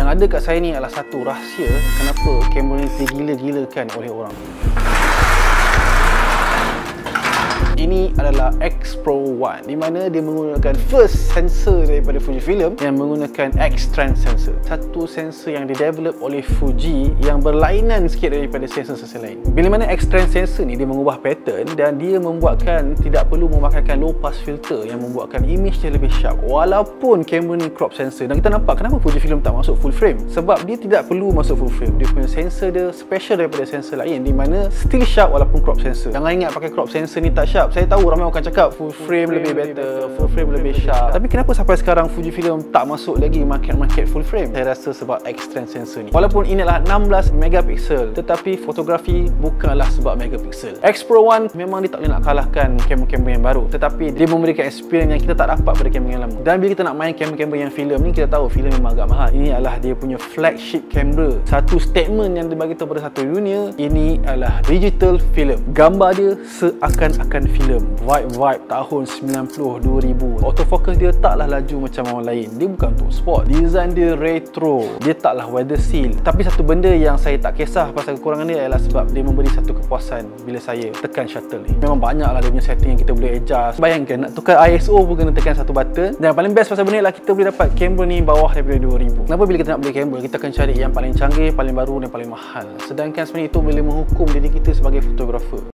Yang ada kat saya ni adalah satu rahsia kenapa kamera ni digila-gilakan oleh orang. Ini adalah X Pro 1 di mana dia menggunakan first sensor daripada Fujifilm yang menggunakan X-Trans sensor. Satu sensor yang didevelop oleh Fuji yang berlainan sikit daripada sensor-sensor lain. Bila mana X-Trans sensor ni dia mengubah pattern dan dia membuatkan tidak perlu memakaikan low pass filter yang membuatkan image dia lebih sharp walaupun kamera ni crop sensor. Dan kita nampak kenapa Fujifilm tak masuk full frame, sebab dia tidak perlu masuk full frame. Dia punya sensor dia special daripada sensor lain di mana still sharp walaupun crop sensor. Jangan ingat pakai crop sensor ni tak sharp. Saya tahu ramai orang akan cakap full frame lebih better, full frame lebih sharp. Tapi kenapa sampai sekarang Fujifilm tak masuk lagi market full frame? Saya rasa sebab X-Trans sensor ni. Walaupun ini adalah 16 megapiksel, tetapi fotografi bukanlah sebab megapiksel. X Pro 1 memang dia tak boleh nak kalahkan kamera-kamera yang baru, tetapi dia memberikan experience yang kita tak dapat pada kamera yang lama. Dan bila kita nak main kamera-kamera yang film ni, kita tahu film memang agak mahal. Ini adalah dia punya flagship kamera. Satu statement yang dia bagi tahu pada satu dunia, ini adalah digital film. Gambar dia seakan-akan film. Vibe tahun 90 2000. Autofocus dia taklah laju macam orang lain. Dia bukan untuk sport. Design dia retro. Dia taklah weather seal. Tapi satu benda yang saya tak kisah pasal kekurangan dia adalah sebab dia memberi satu kepuasan bila saya tekan shutter ni. Memang banyaklah dia punya setting yang kita boleh adjust. Bayangkan nak tukar ISO pun kena tekan satu button. Dan paling best pasal benda ni lah kita boleh dapat kamera ni bawah daripada 2000. Kenapa bila kita nak beli kamera kita akan cari yang paling canggih, paling baru dan paling mahal. Sedangkan sebenarnya itu boleh menghukum diri kita sebagai fotografer.